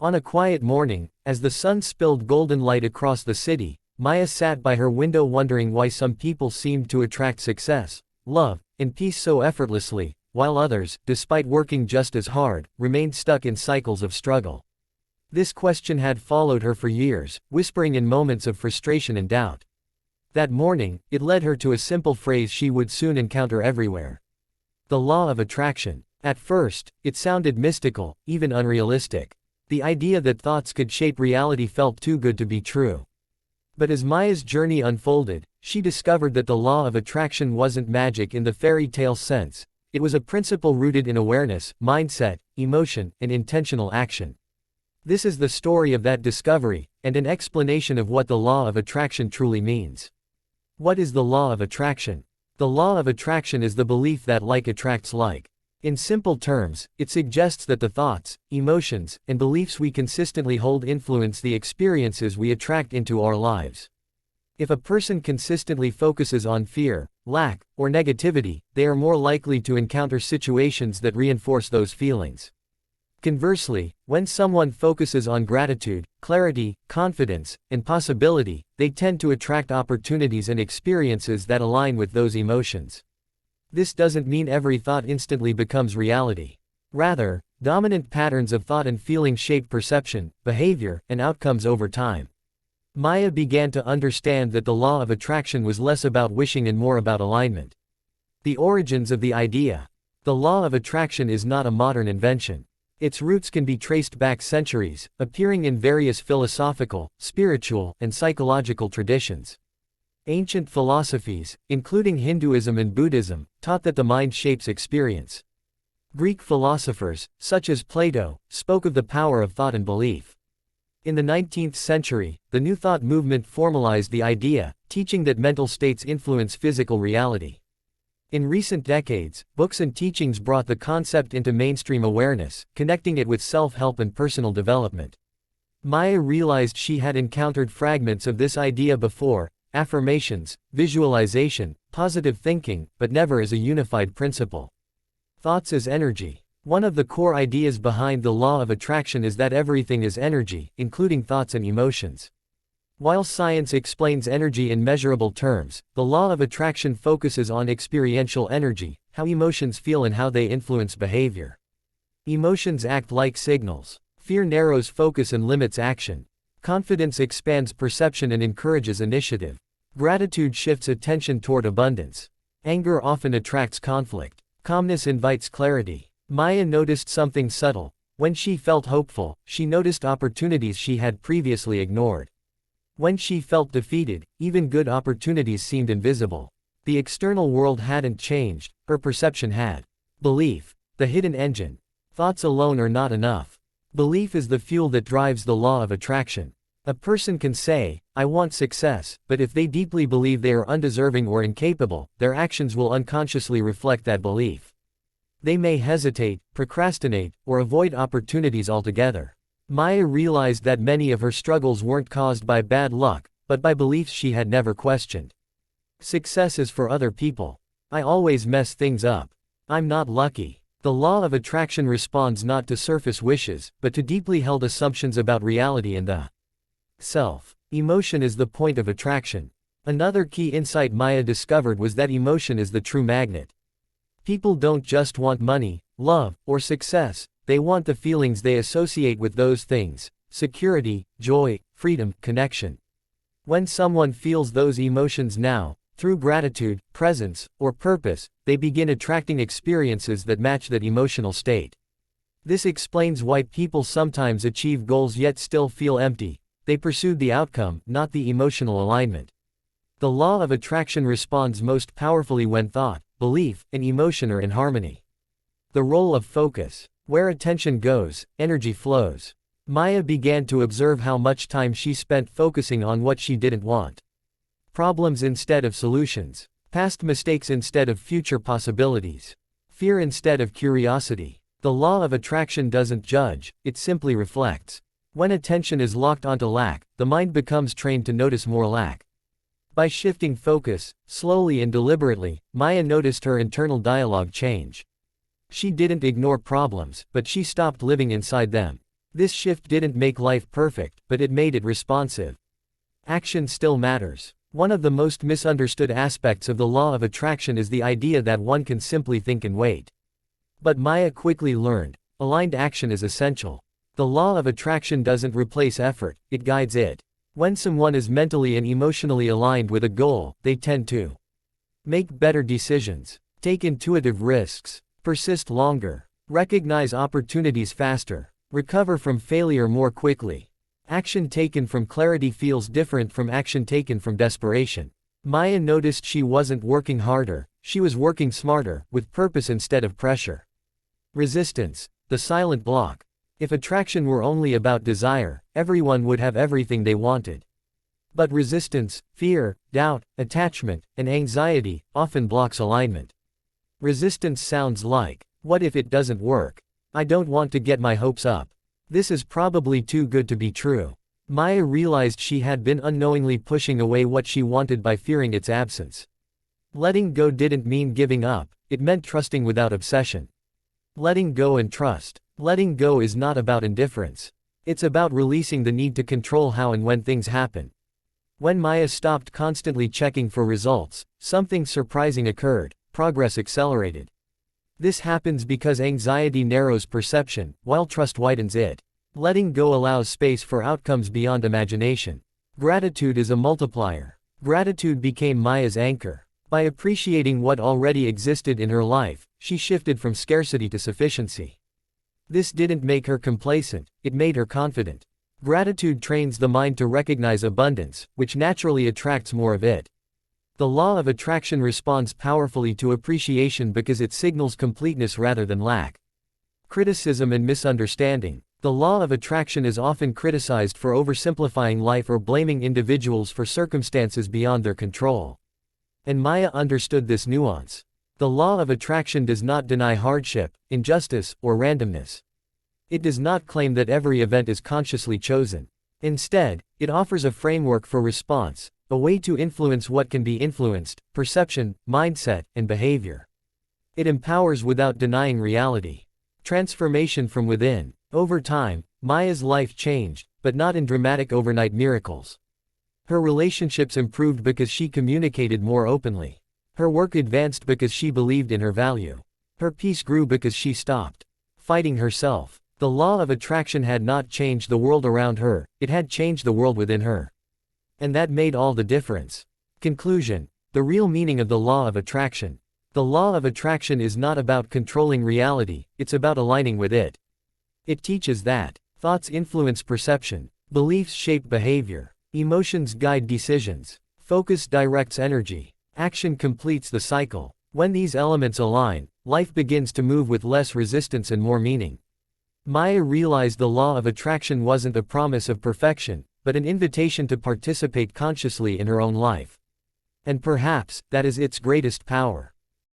On a quiet morning, as the sun spilled golden light across the city, Maya sat by her window wondering why some people seemed to attract success, love, and peace so effortlessly, while others, despite working just as hard, remained stuck in cycles of struggle. This question had followed her for years, whispering in moments of frustration and doubt. That morning, it led her to a simple phrase she would soon encounter everywhere. The law of attraction. At first, it sounded mystical, even unrealistic. The idea that thoughts could shape reality felt too good to be true. But as Maya's journey unfolded, she discovered that the law of attraction wasn't magic in the fairy tale sense. It was a principle rooted in awareness, mindset, emotion, and intentional action. This is the story of that discovery, and an explanation of what the law of attraction truly means. What is the law of attraction? The law of attraction is the belief that like attracts like. In simple terms, it suggests that the thoughts, emotions, and beliefs we consistently hold influence the experiences we attract into our lives. If a person consistently focuses on fear, lack, or negativity, they are more likely to encounter situations that reinforce those feelings. Conversely, when someone focuses on gratitude, clarity, confidence, and possibility, they tend to attract opportunities and experiences that align with those emotions. This doesn't mean every thought instantly becomes reality. Rather, dominant patterns of thought and feeling shape perception, behavior, and outcomes over time. Maya began to understand that the law of attraction was less about wishing and more about alignment. The origins of the idea. The law of attraction is not a modern invention. Its roots can be traced back centuries, appearing in various philosophical, spiritual, and psychological traditions. Ancient philosophies, including Hinduism and Buddhism, taught that the mind shapes experience. Greek philosophers, such as Plato, spoke of the power of thought and belief. In the 19th century, the New Thought movement formalized the idea, teaching that mental states influence physical reality. In recent decades, books and teachings brought the concept into mainstream awareness, connecting it with self-help and personal development. Maya realized she had encountered fragments of this idea before: affirmations, visualization, positive thinking, but never as a unified principle. Thoughts as energy. One of the core ideas behind the law of attraction is that everything is energy, including thoughts and emotions. While science explains energy in measurable terms, the law of attraction focuses on experiential energy, how emotions feel and how they influence behavior. Emotions act like signals. Fear narrows focus and limits action. Confidence expands perception and encourages initiative. Gratitude shifts attention toward abundance. Anger often attracts conflict. Calmness invites clarity. Maya noticed something subtle. When she felt hopeful, she noticed opportunities she had previously ignored. When she felt defeated, even good opportunities seemed invisible. The external world hadn't changed, her perception had. Belief. The hidden engine. Thoughts alone are not enough. Belief is the fuel that drives the law of attraction. A person can say, "I want success," but if they deeply believe they are undeserving or incapable, their actions will unconsciously reflect that belief. They may hesitate, procrastinate, or avoid opportunities altogether. Maya realized that many of her struggles weren't caused by bad luck, but by beliefs she had never questioned. Success is for other people. I always mess things up. I'm not lucky. The law of attraction responds not to surface wishes, but to deeply held assumptions about reality and the self. Emotion is the point of attraction. Another key insight Maya discovered was that emotion is the true magnet. People don't just want money, love, or success, they want the feelings they associate with those things: security, joy, freedom, connection. When someone feels those emotions now, through gratitude, presence, or purpose, they begin attracting experiences that match that emotional state. This explains why people sometimes achieve goals yet still feel empty. They pursued the outcome, not the emotional alignment. The law of attraction responds most powerfully when thought, belief, and emotion are in harmony. The role of focus. Where attention goes, energy flows. Maya began to observe how much time she spent focusing on what she didn't want. Problems instead of solutions. Past mistakes instead of future possibilities. Fear instead of curiosity. The law of attraction doesn't judge, it simply reflects. When attention is locked onto lack, the mind becomes trained to notice more lack. By shifting focus, slowly and deliberately, Maya noticed her internal dialogue change. She didn't ignore problems, but she stopped living inside them. This shift didn't make life perfect, but it made it responsive. Action still matters. One of the most misunderstood aspects of the law of attraction is the idea that one can simply think and wait. But Maya quickly learned, aligned action is essential. The law of attraction doesn't replace effort, it guides it. When someone is mentally and emotionally aligned with a goal, they tend to make better decisions, take intuitive risks, persist longer, recognize opportunities faster, recover from failure more quickly. Action taken from clarity feels different from action taken from desperation. Maya noticed she wasn't working harder, she was working smarter, with purpose instead of pressure. Resistance, the silent block. If attraction were only about desire, everyone would have everything they wanted. But resistance, fear, doubt, attachment, and anxiety often blocks alignment. Resistance sounds like, what if it doesn't work? I don't want to get my hopes up. This is probably too good to be true. Maya realized she had been unknowingly pushing away what she wanted by fearing its absence. Letting go didn't mean giving up, it meant trusting without obsession. Letting go and trust. Letting go is not about indifference. It's about releasing the need to control how and when things happen. When Maya stopped constantly checking for results, something surprising occurred: progress accelerated. This happens because anxiety narrows perception, while trust widens it. Letting go allows space for outcomes beyond imagination. Gratitude is a multiplier. Gratitude became Maya's anchor. By appreciating what already existed in her life, she shifted from scarcity to sufficiency. This didn't make her complacent, it made her confident. Gratitude trains the mind to recognize abundance, which naturally attracts more of it. The law of attraction responds powerfully to appreciation because it signals completeness rather than lack. Criticism and misunderstanding. The law of attraction is often criticized for oversimplifying life or blaming individuals for circumstances beyond their control. And Maya understood this nuance. The law of attraction does not deny hardship, injustice, or randomness. It does not claim that every event is consciously chosen. Instead, it offers a framework for response, a way to influence what can be influenced: perception, mindset, and behavior. It empowers without denying reality. Transformation from within. Over time, Maya's life changed, but not in dramatic overnight miracles. Her relationships improved because she communicated more openly. Her work advanced because she believed in her value. Her peace grew because she stopped fighting herself. The law of attraction had not changed the world around her, it had changed the world within her. And that made all the difference. Conclusion. The real meaning of the law of attraction. The law of attraction is not about controlling reality, it's about aligning with it. It teaches that thoughts influence perception, beliefs shape behavior, emotions guide decisions, focus directs energy, action completes the cycle. When these elements align, life begins to move with less resistance and more meaning. Maya realized the law of attraction wasn't a promise of perfection, but an invitation to participate consciously in her own life. And perhaps, that is its greatest power.